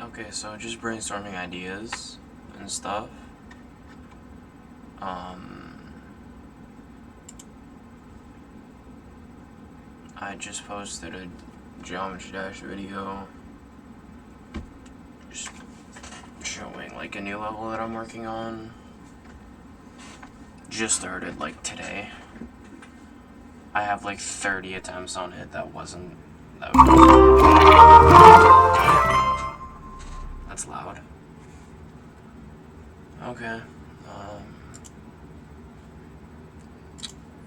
Okay, so just brainstorming ideas and stuff. I just posted a Geometry Dash video just showing like a new level that I'm working on. Just started like today. I have like 30 attempts on it. That's loud. Okay.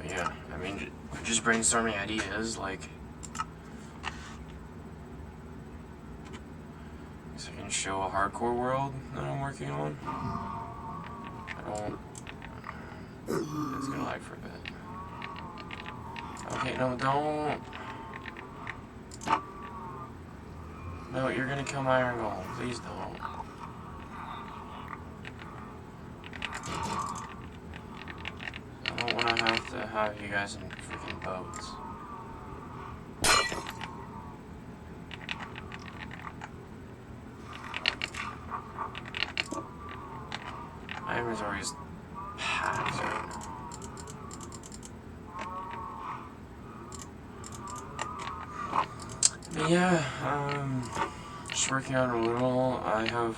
Yeah, I mean, just brainstorming ideas, like, so I can show a hardcore world that I'm working on. It's gonna lag for a bit. Okay, no, don't. No, you're gonna kill my iron golem. Please don't. I don't wanna have to have you guys in freaking boats. My inventory is packed right now. But yeah, just working on a little. I have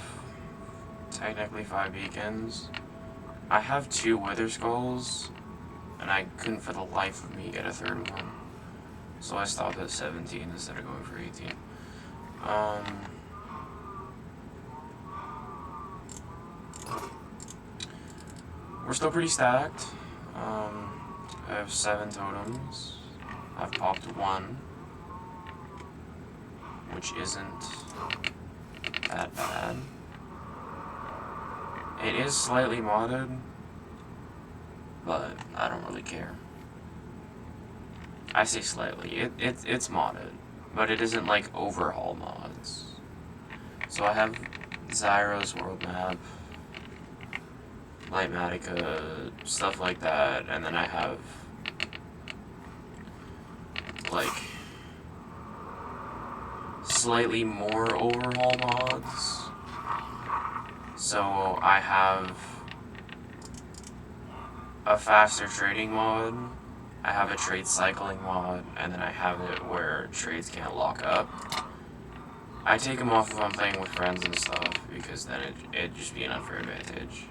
technically 5 beacons. I have 2 wither skulls, and I couldn't for the life of me get a 3rd one. So I stopped at 17 instead of going for 18. We're still pretty stacked. I have 7 totems. I've popped 1, which isn't that bad. It is slightly modded, but I don't really care. I say slightly. It's modded, but it isn't like overhaul mods. So I have Zyro's world map, Lightmatica, stuff like that, and then I have like slightly more overhaul mods. So I have a faster trading mod, I have a trade cycling mod, and then I have it where trades can't lock up. I take them off if I'm playing with friends and stuff, because then it'd just be an unfair advantage.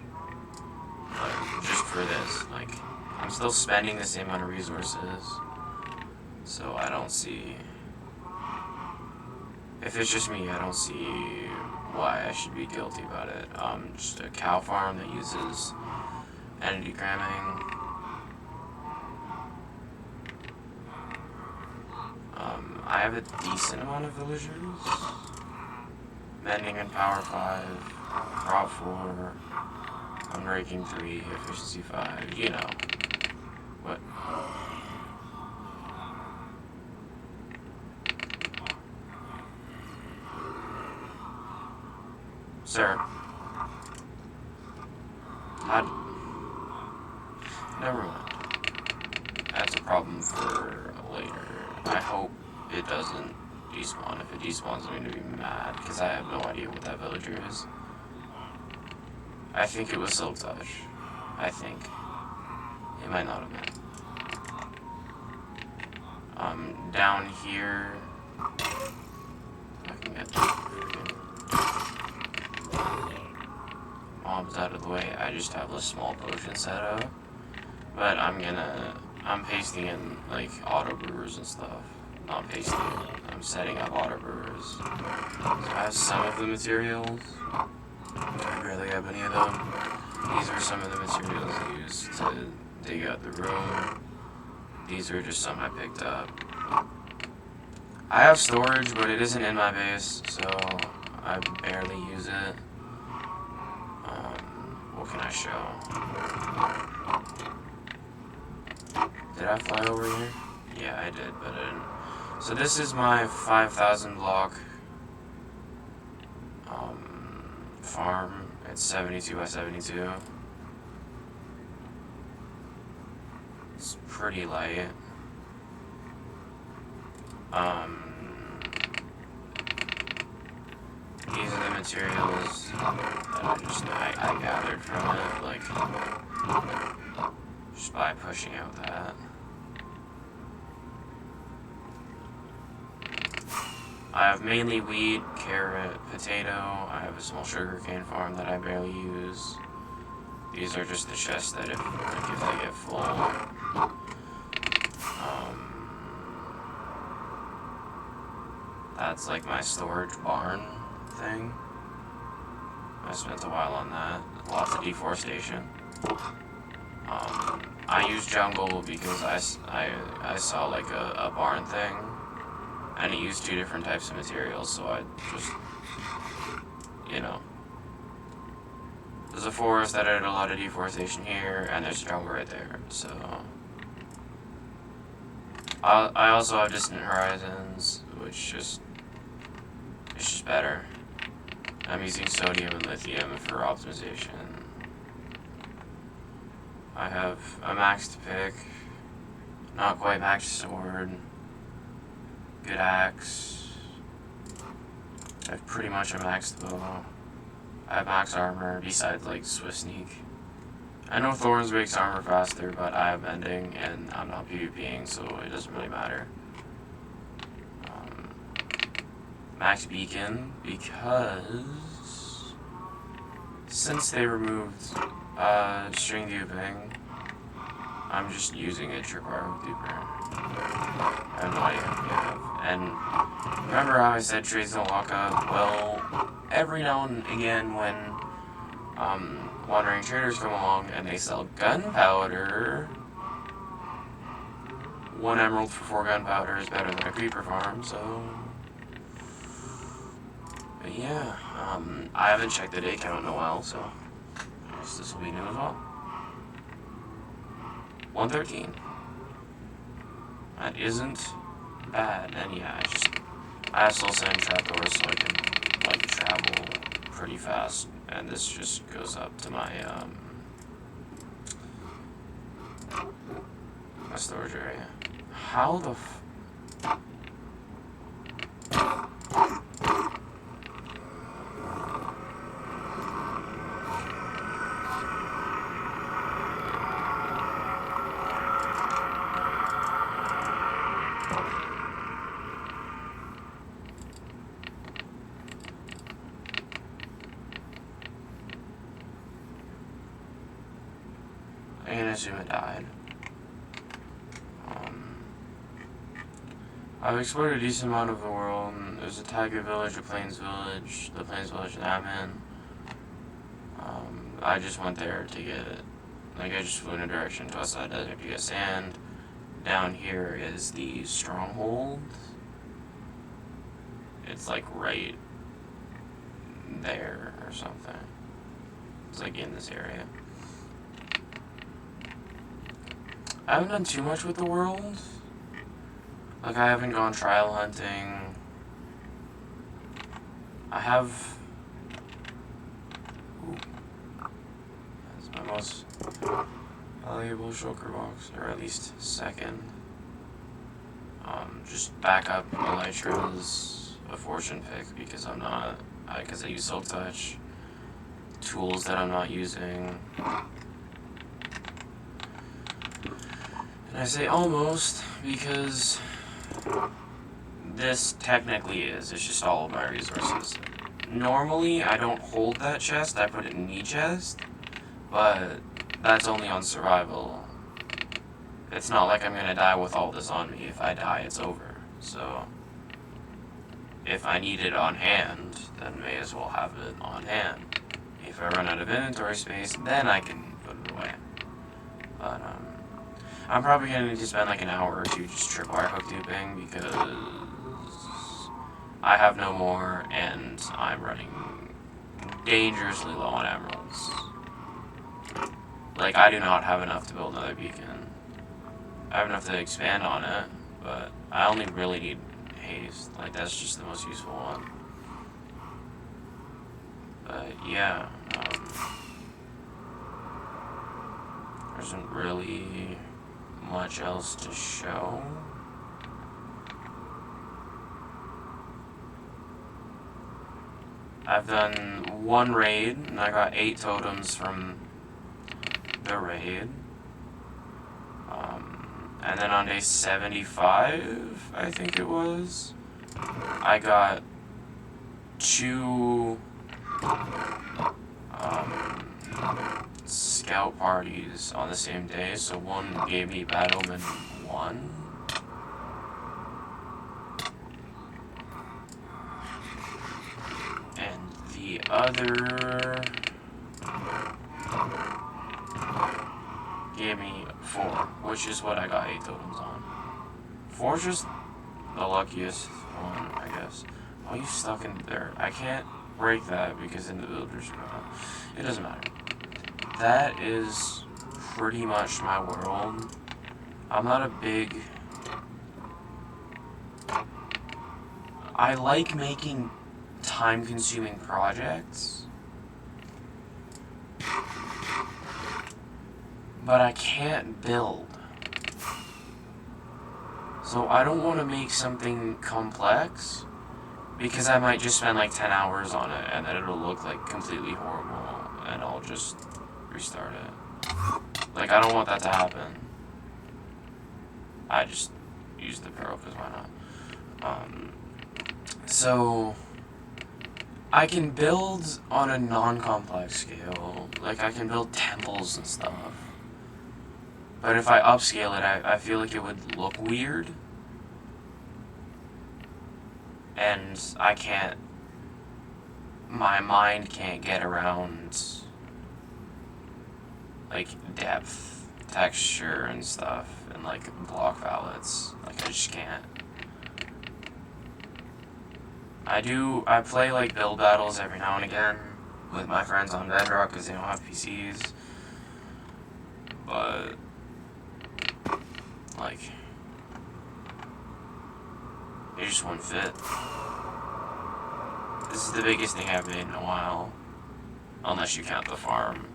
But just for this, like, I'm still spending the same amount of resources, so I don't see... If it's just me, I don't see why I should be guilty about it. Just a cow farm that uses entity cramming. I have a decent amount of villagers. Mending in power 5, prop 4, unraking 3, efficiency 5, you know. What? Sir. Never mind. That's a problem for later. I hope it doesn't despawn. If it despawns, I'm going to be mad, because I have no idea what that villager is. I think it was Silk Touch. I think. It might not have been. Down here... I can get the mobs out of the way. I just have a small potion set up. But I'm pasting in, like, auto brewers and stuff. Not pasting, I'm setting up auto brewers. So I have some of the materials. I barely have any of them. These are some of the materials I used to dig out the room. These are just some I picked up. I have storage, but it isn't in my base, so I barely use it. What can I show? Did I fly over here? Yeah, I did, but I didn't. So this is my 5,000 block farm. It's 72 by 72. It's pretty light. These are the materials that I gathered from it, like, just by pushing out that. I have mainly wheat, carrot, potato. I have a small sugarcane farm that I barely use. These are just the chests that if they get full. That's like my storage barn thing. I spent a while on that. Lots of deforestation. I use jungle because I saw like a barn thing, and it used 2 different types of materials, so I just, you know. There's a forest that had a lot of deforestation here, and there's a jungle right there, so. I also have Distant Horizons, which it's just better. I'm using sodium and lithium for optimization. I have a maxed pick, not quite maxed sword, good axe. I have pretty much a maxed bow. I have max armor, besides like Swift Sneak. I know Thorns makes armor faster, but I have Mending, and I'm not PvPing, so it doesn't really matter. Max Beacon, because since they removed string duping, I'm just using a tripwire hook duper. I have no idea what we have. And remember how I said trades don't lock up? Well, every now and again when wandering traders come along and they sell gunpowder, 1 emerald for 4 gunpowder is better than a creeper farm, so. But yeah, I haven't checked the day count in a while, so I guess this will be new as well. 113. That isn't bad, and yeah, I have soul sand trapdoors so I can like travel pretty fast, and this just goes up to my my storage area. How the I'm gonna assume it died. I've explored a decent amount of the world. There's a Tiger Village, a Plains Village, the Plains Village that I'm in. I just went there to get it. Like, I just flew in a direction to outside desert to get sand. Down here is the stronghold. It's like right there or something. It's like in this area. I haven't done too much with the world. Like, I haven't gone trial hunting. I have. Ooh. That's my most valuable shulker box, or at least second. Just backup Elytra's a fortune pick because I'm not. Because I use Silk Touch. Tools that I'm not using. And I say almost because this technically is. It's just all of my resources. Normally, I don't hold that chest. I put it in the chest. But that's only on survival. It's not like I'm gonna die with all this on me. If I die, it's over. So, if I need it on hand, then may as well have it on hand. If I run out of inventory space, then I can put it away. But, I'm probably gonna need to spend like an hour or 2 just tripwire hook duping because I have no more and I'm running dangerously low on emeralds. Like, I do not have enough to build another beacon. I have enough to expand on it, but I only really need haste. Like, that's just the most useful one. But yeah, there isn't really much else to show. I've done one raid, and I got 8 totems from the raid. And then on day 75, I think it was, I got 2 scout parties on the same day. So one gave me Bad Omen 1. And the other gave me 4, which is what I got 8 totems on. 4 is just the luckiest one, I guess. Oh, you stuck in there. I can't break that because in the villagers gone. It doesn't matter. That is pretty much my world. I'm not a big... I like making time-consuming projects, but I can't build. So I don't want to make something complex, because I might just spend like 10 hours on it, and then it'll look like completely horrible, and I'll just restart it. Like, I don't want that to happen. I just use the Pro, because why not? So I can build on a non-complex scale. Like, I can build temples and stuff. But if I upscale it, I feel like it would look weird. And I can't... My mind can't get around, like, depth, texture, and stuff, and, like, block palettes. Like, I just can't. I play, like, build battles every now and again with my friends on Bedrock because they don't have PCs. But, like, it just wouldn't fit. This is the biggest thing I've made in a while, unless you count the farm.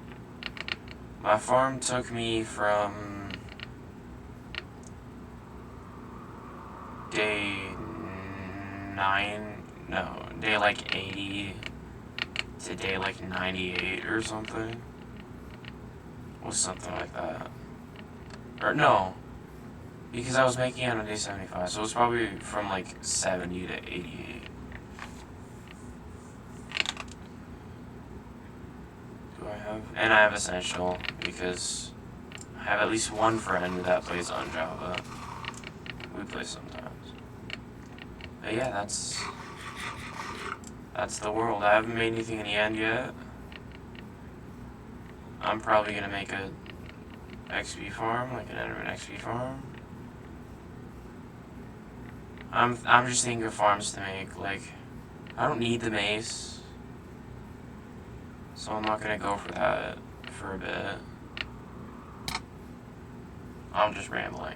My farm took me from day like 80 to day like 98 or something. It was something like that. Or no, because I was making it on day 75, so it was probably from like 70 to 88. Do I have? And I have Essential, because I have at least one friend that plays on Java. We play sometimes. But yeah, that's the world. I haven't made anything in the end yet. I'm probably gonna make a XP farm, like an Enderman XP farm. I'm just thinking of farms to make. Like, I don't need the mace, so I'm not gonna go for that for a bit. I'm just rambling.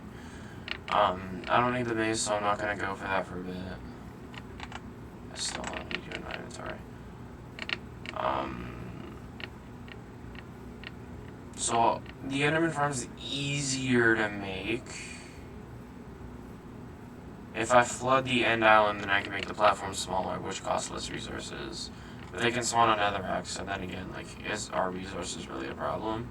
I don't need the mace, so I'm not gonna go for that for a bit. I still don't need you in my inventory. So the Enderman farm is easier to make. If I flood the end island, then I can make the platform smaller, which costs less resources. But they can spawn on netherrack, so then again, like, is our resources really a problem?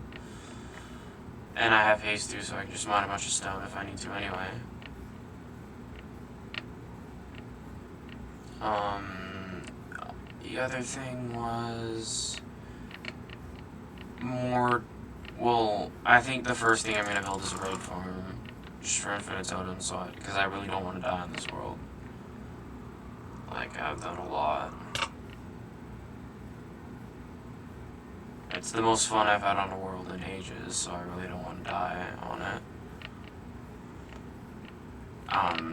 And I have haste too, so I can just mine a bunch of stone if I need to anyway. The other thing was more... Well, I think the first thing I'm going to build is a raid farm. Just for infinite totems, because I really don't want to die in this world. Like, I've done a lot. It's the most fun I've had on a world in ages, so I really don't want to die on it.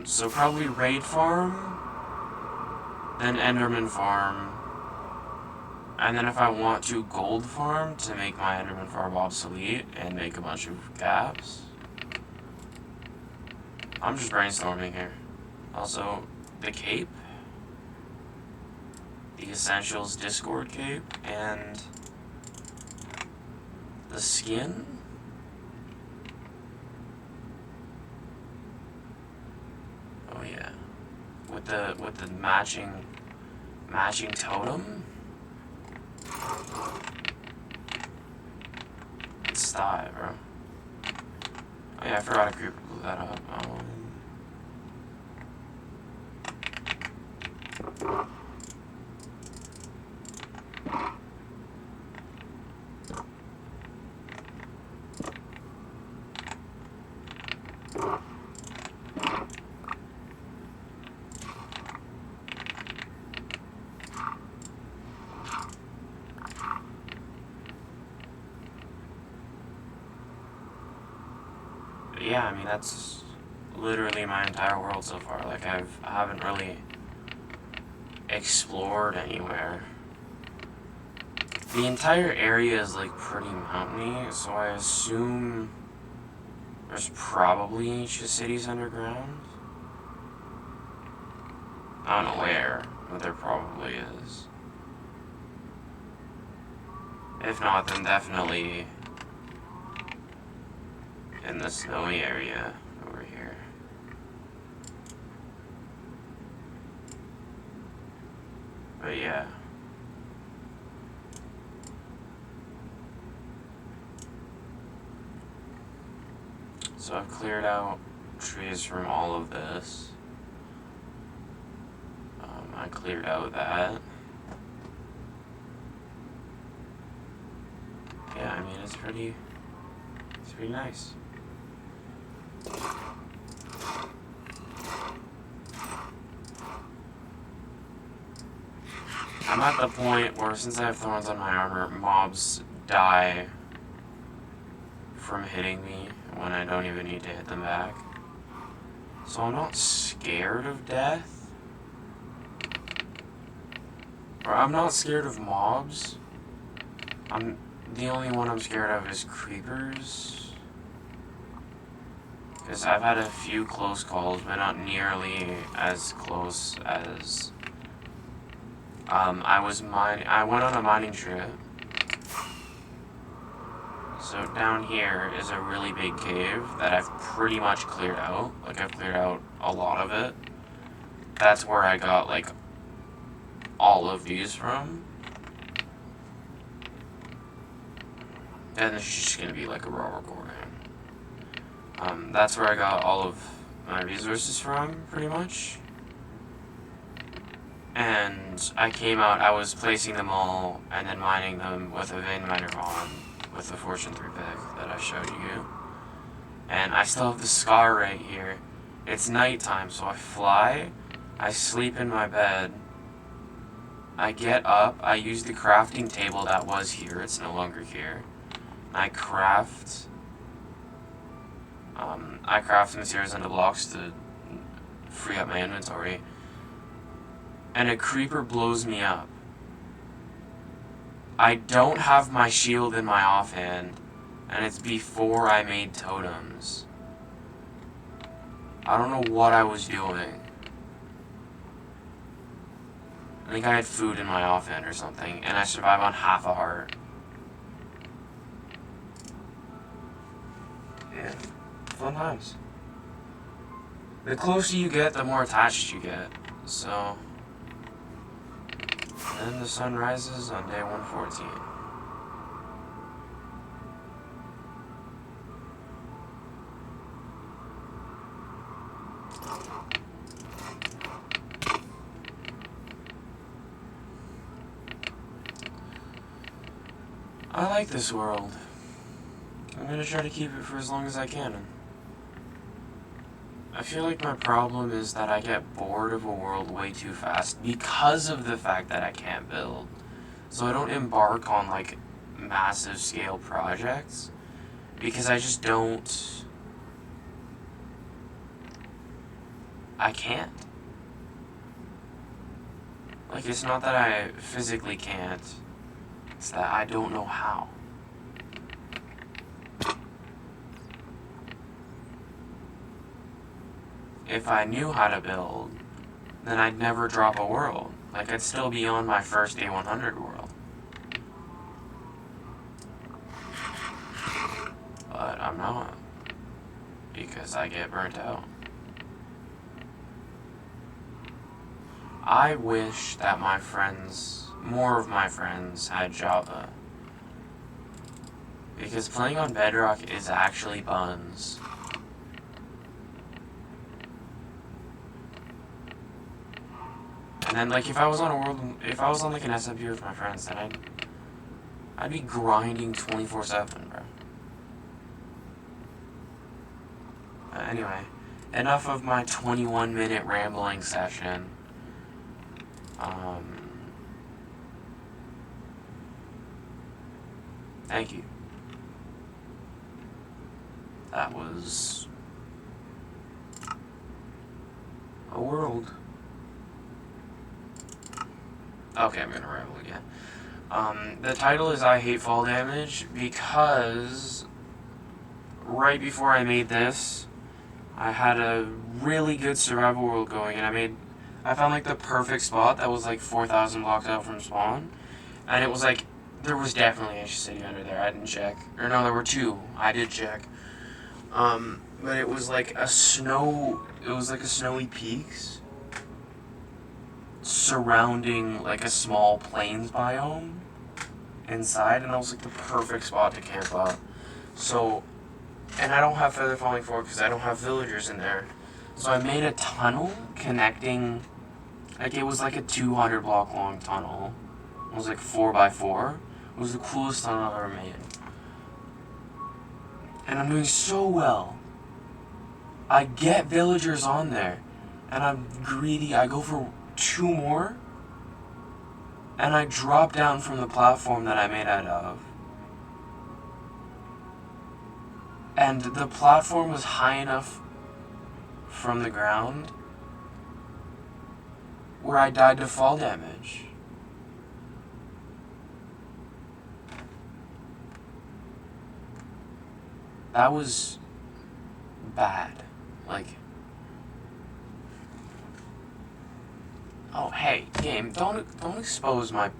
So probably raid farm, then Enderman farm, and then if I want to gold farm to make my Enderman farm obsolete and make a bunch of gaps. I'm just brainstorming here. Also, the cape, the Essentials Discord cape, and the skin. Oh yeah, with the matching totem. Let's die, bro. Oh yeah, I forgot a creeper blew that up. Yeah, I mean, that's literally my entire world so far. Like, I haven't really explored anywhere. The entire area is, like, pretty mountainy, so I assume there's probably ancient cities underground. I don't know where, but there probably is. If not, then definitely in the snowy area over here. But yeah. So I've cleared out trees from all of this. I cleared out that. Yeah, I mean, it's pretty nice. I'm at the point where, since I have thorns on my armor, mobs die from hitting me when I don't even need to hit them back. So I'm not scared of death. Or I'm not scared of mobs. The only one I'm scared of is creepers. Because I've had a few close calls, but not nearly as close as... I went on a mining trip. So down here is a really big cave that I've pretty much cleared out. Like, I've cleared out a lot of it. That's where I got, like, all of these from. And this is just gonna be like a raw recording. That's where I got all of my resources from, pretty much. And I came out, I was placing them all, and then mining them with a vein miner on, with the Fortune 3 pick that I showed you. And I still have the scar right here. It's nighttime, so I fly, I sleep in my bed, I get up, I use the crafting table that was here, it's no longer here. I craft materials into blocks to free up my inventory. And a creeper blows me up. I don't have my shield in my offhand, and it's before I made totems. I don't know what I was doing. I think I had food in my offhand or something, and I survived on half a heart. Yeah, fun times. The closer you get, the more attached you get. So, then the sun rises on day 114. I like this world. I'm gonna try to keep it for as long as I can. I feel like my problem is that I get bored of a world way too fast because of the fact that I can't build. So I don't embark on, like, massive scale projects because I just don't... I can't. Like, it's not that I physically can't, it's that I don't know how. If I knew how to build, then I'd never drop a world. Like, I'd still be on my first day 100 world. But I'm not. Because I get burnt out. I wish that my friends more of my friends had Java. Because playing on Bedrock is actually buns. And then, like, if I was on like an SMP with my friends, then I'd be grinding 24/7, bro. Anyway, enough of my 21-minute rambling session. Thank you. That was a world. Okay, I'm gonna ramble again. The title is I Hate Fall Damage because right before I made this, I had a really good survival world going, and I found like the perfect spot that was like 4,000 blocks out from spawn, and it was like, there was definitely a city under there, I didn't check, or no, there were two, I did check, but it was like a snowy peaks surrounding like a small plains biome inside, and that was like the perfect spot to camp out. So, and I don't have Feather Falling Forward because I don't have villagers in there. So I made a tunnel connecting, like it was like a 200 block long tunnel. It was like 4x4. It was the coolest tunnel I've ever made. And I'm doing so well. I get villagers on there, and I'm greedy. I go for 2 more, and I drop down from the platform that I made out of. And the platform was high enough from the ground where I died to fall damage. That was bad. Like, oh hey, game, don't expose my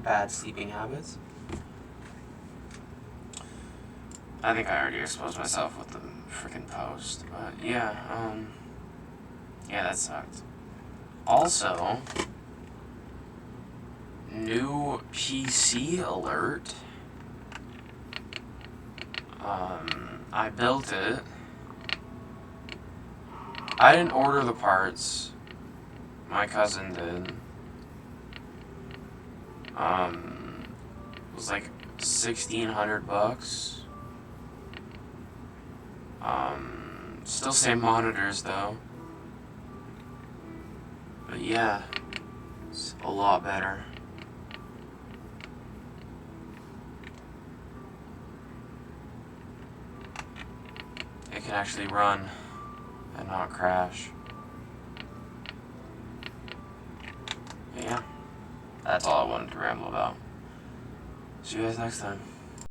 bad sleeping habits. I think I already exposed myself with the freaking post, but yeah, yeah, that sucked. Also, new PC alert. I built it. I didn't order the parts. My cousin did. It was like $1,600. Still same monitors though. But yeah, it's a lot better. It can actually run and not crash. But yeah, that's all I wanted to ramble about. See you guys next time.